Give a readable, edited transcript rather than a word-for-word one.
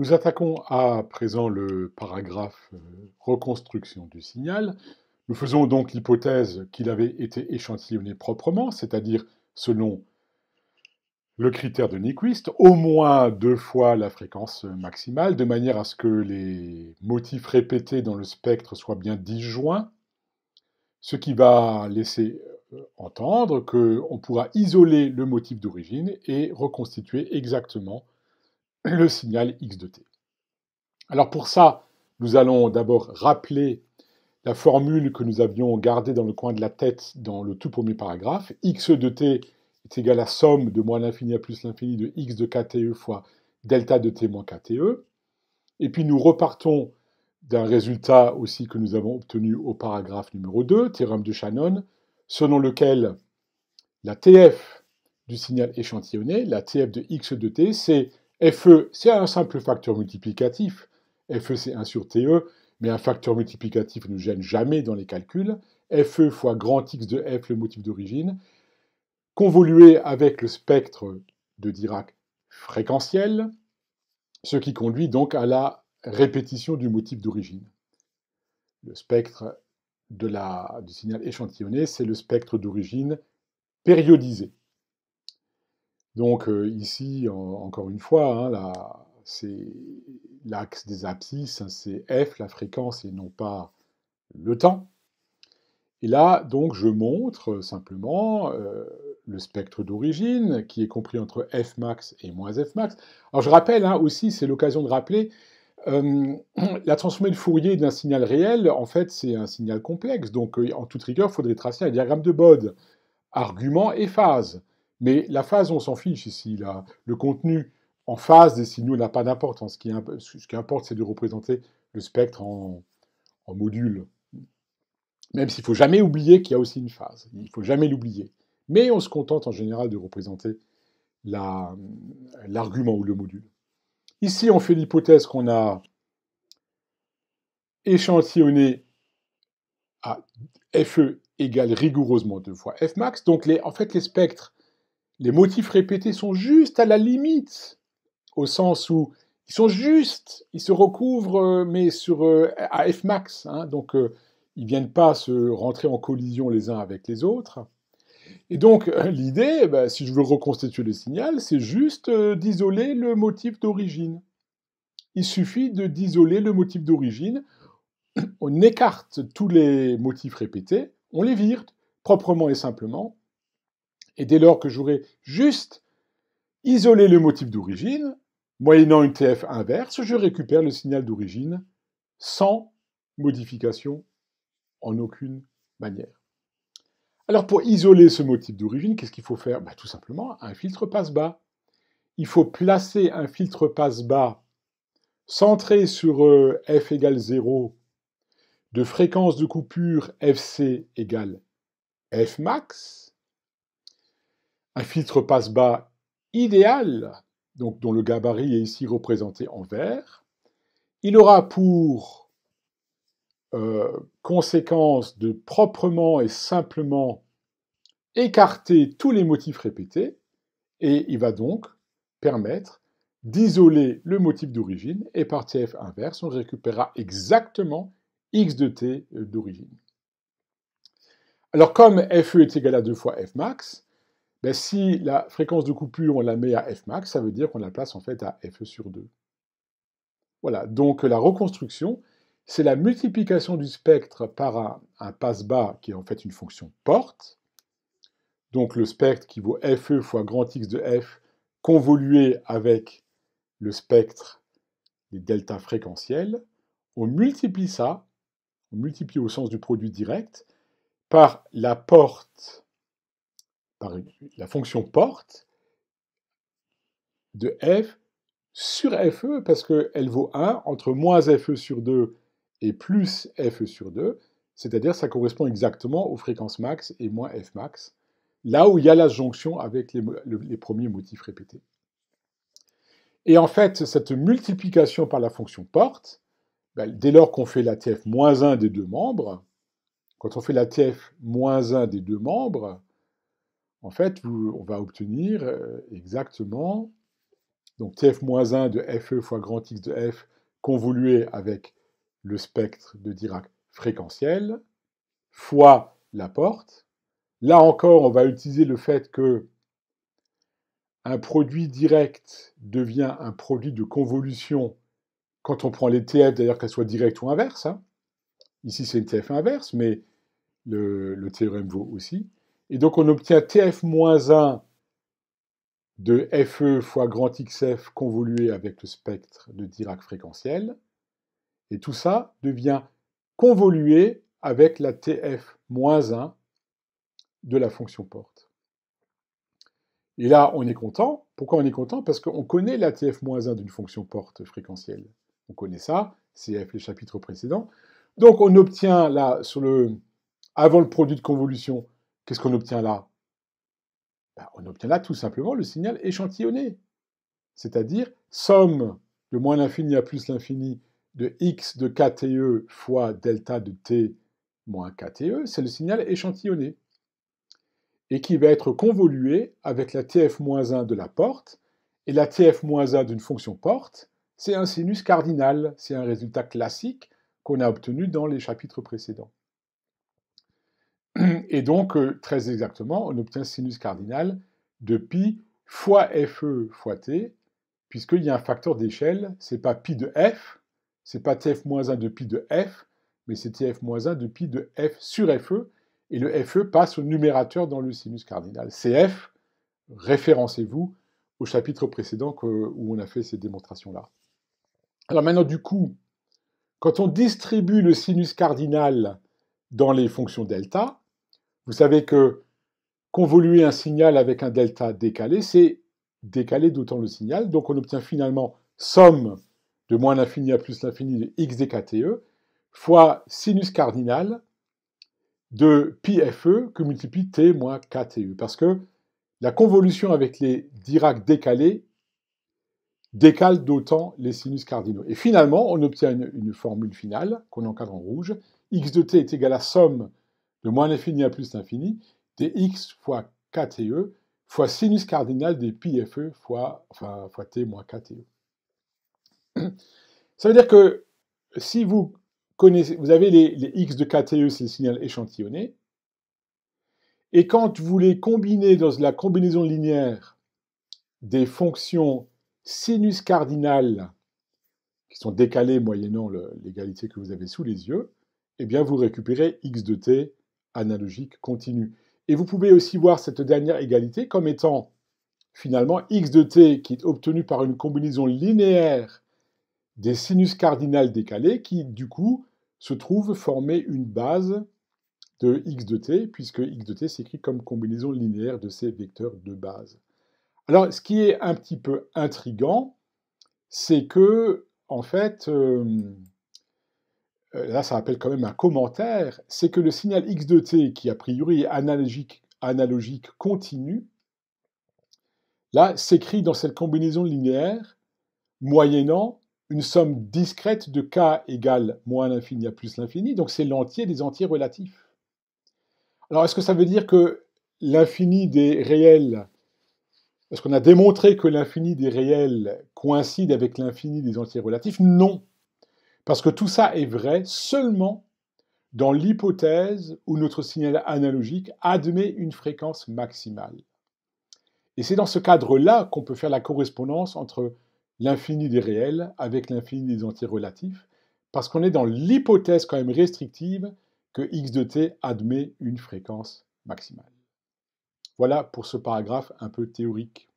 Nous attaquons à présent le paragraphe reconstruction du signal. Nous faisons donc l'hypothèse qu'il avait été échantillonné proprement, c'est-à-dire selon le critère de Nyquist, au moins 2 fois la fréquence maximale, de manière à ce que les motifs répétés dans le spectre soient bien disjoints, ce qui va laisser entendre qu'on pourra isoler le motif d'origine et reconstituer exactement le signal x de t. Alors pour ça, nous allons d'abord rappeler la formule que nous avions gardée dans le coin de la tête dans le tout premier paragraphe. X de t est égal à somme de moins l'infini à plus l'infini de x de kte fois delta de t moins kte. Et puis nous repartons d'un résultat aussi que nous avons obtenu au paragraphe numéro 2, théorème de Shannon, selon lequel la TF du signal échantillonné, la TF de x de t, c'est FE, c'est un simple facteur multiplicatif. FE, c'est 1 sur TE, mais un facteur multiplicatif ne nous gêne jamais dans les calculs. FE fois grand X de F, le motif d'origine, convolué avec le spectre de Dirac fréquentiel, ce qui conduit donc à la répétition du motif d'origine. Le spectre du signal échantillonné, c'est le spectre d'origine périodisé. Donc ici, encore une fois, c'est l'axe des abscisses, c'est f, la fréquence, et non pas le temps. Et là, donc, je montre simplement le spectre d'origine, qui est compris entre f max et moins f max. Alors je rappelle aussi, c'est l'occasion de rappeler, la transformée de Fourier d'un signal réel, en fait, c'est un signal complexe. Donc en toute rigueur, il faudrait tracer un diagramme de Bode, argument et phase. Mais la phase, on s'en fiche ici. Le contenu en phase des signaux n'a pas d'importance. Ce qui importe, c'est de représenter le spectre en modules. Même s'il ne faut jamais oublier qu'il y a aussi une phase. Il ne faut jamais l'oublier. Mais on se contente en général de représenter l'argument ou le module. Ici, on fait l'hypothèse qu'on a échantillonné à FE égale rigoureusement 2 fois F max. Donc en fait, les spectres, les motifs répétés sont juste à la limite, au sens où ils sont justes, ils se recouvrent, mais à F max. Donc, ils ne viennent pas se rentrer en collision les uns avec les autres. Et donc, l'idée, si je veux reconstituer le signal, c'est juste d'isoler le motif d'origine. Il suffit d'isoler le motif d'origine. On écarte tous les motifs répétés, on les vire proprement et simplement. Et dès lors que j'aurai juste isolé le motif d'origine, moyennant une TF inverse, je récupère le signal d'origine sans modification en aucune manière. Alors pour isoler ce motif d'origine, qu'est-ce qu'il faut faire? Tout simplement un filtre passe-bas. Il faut placer un filtre passe-bas centré sur f égale 0, de fréquence de coupure fc égale f max, un filtre passe-bas idéal, donc dont le gabarit est ici représenté en vert. Il aura pour conséquence de proprement et simplement écarter tous les motifs répétés, et il va donc permettre d'isoler le motif d'origine, et par TF inverse, on récupérera exactement x de t d'origine. Alors comme FE est égal à 2 fois F max, si la fréquence de coupure, on la met à F max, ça veut dire qu'on la place en fait à FE sur 2. Voilà, donc la reconstruction, c'est la multiplication du spectre par un passe-bas qui est en fait une fonction porte. Donc le spectre qui vaut FE fois grand X de F convolué avec le spectre des deltas fréquentiels. On multiplie ça, on multiplie au sens du produit direct, par la porte, par la fonction porte de F sur FE, parce qu'elle vaut 1 entre moins FE sur 2 et plus FE sur 2, c'est-à-dire ça correspond exactement aux fréquences max et moins F max, là où il y a la jonction avec les premiers motifs répétés. Et en fait, cette multiplication par la fonction porte, dès lors qu'on fait la TF moins 1 des deux membres, quand on fait la TF moins 1 des deux membres, en fait, on va obtenir exactement donc TF-1 de FE fois grand X de F, convolué avec le spectre de Dirac fréquentiel, fois la porte. Là encore, on va utiliser le fait que un produit direct devient un produit de convolution quand on prend les TF, d'ailleurs qu'elles soient directes ou inverses. Hein. Ici, c'est une TF inverse, mais le théorème vaut aussi. Et donc, on obtient TF-1 de FE fois grand XF convolué avec le spectre de Dirac fréquentiel. Et tout ça devient convolué avec la TF-1 de la fonction porte. Et là, on est content. Pourquoi on est content? Parce qu'on connaît la TF-1 d'une fonction porte fréquentielle. On connaît ça, CF les chapitres précédents. Donc on obtient là, avant le produit de convolution, qu'est-ce qu'on obtient là? On obtient là tout simplement le signal échantillonné. C'est-à-dire somme de moins l'infini à plus l'infini de x de kte fois delta de t moins kte, c'est le signal échantillonné. Et qui va être convolué avec la TF-1 de la porte. Et la TF-1 d'une fonction porte, c'est un sinus cardinal. C'est un résultat classique qu'on a obtenu dans les chapitres précédents. Et donc, très exactement, on obtient un sinus cardinal de pi fois FE fois t, puisqu'il y a un facteur d'échelle, c'est pas pi de f, c'est pas TF-1 de pi de f, mais c'est TF-1 de pi de f sur FE, et le FE passe au numérateur dans le sinus cardinal. CF, référencez-vous au chapitre précédent où on a fait ces démonstrations-là. Alors maintenant, du coup, quand on distribue le sinus cardinal dans les fonctions delta, vous savez que convoluer un signal avec un delta décalé, c'est décaler d'autant le signal. Donc on obtient finalement somme de moins l'infini à plus l'infini de x dkte fois sinus cardinal de pi fe que multiplie t moins kte. Parce que la convolution avec les Dirac décalés décale d'autant les sinus cardinaux. Et finalement, on obtient une formule finale qu'on encadre en rouge. X de t est égal à somme de moins l'infini à plus l'infini dx fois kte fois sinus cardinal des pi fe fois t moins kte. Ça veut dire que si vous connaissez, vous avez les x de kte, c'est le signal échantillonné, et quand vous les combinez dans la combinaison linéaire des fonctions sinus cardinales qui sont décalées moyennant l'égalité que vous avez sous les yeux, eh bien vous récupérez x de t analogique continu. Et vous pouvez aussi voir cette dernière égalité comme étant finalement x de t qui est obtenu par une combinaison linéaire des sinus cardinales décalés qui, du coup, se trouve former une base de x de t, puisque x de t s'écrit comme combinaison linéaire de ces vecteurs de base. Alors, ce qui est un petit peu intriguant, c'est que, en fait, là, ça appelle quand même un commentaire, c'est que le signal x de t, qui a priori est analogique continu, là, s'écrit dans cette combinaison linéaire, moyennant une somme discrète de k égale moins l'infini à plus l'infini, donc c'est l'entier des entiers relatifs. Alors, est-ce que ça veut dire que l'infini des réels, est-ce qu'on a démontré que l'infini des réels coïncide avec l'infini des entiers relatifs? Non. Parce que tout ça est vrai seulement dans l'hypothèse où notre signal analogique admet une fréquence maximale. Et c'est dans ce cadre-là qu'on peut faire la correspondance entre l'infini des réels avec l'infini des entiers relatifs, parce qu'on est dans l'hypothèse quand même restrictive que x de t admet une fréquence maximale. Voilà pour ce paragraphe un peu théorique.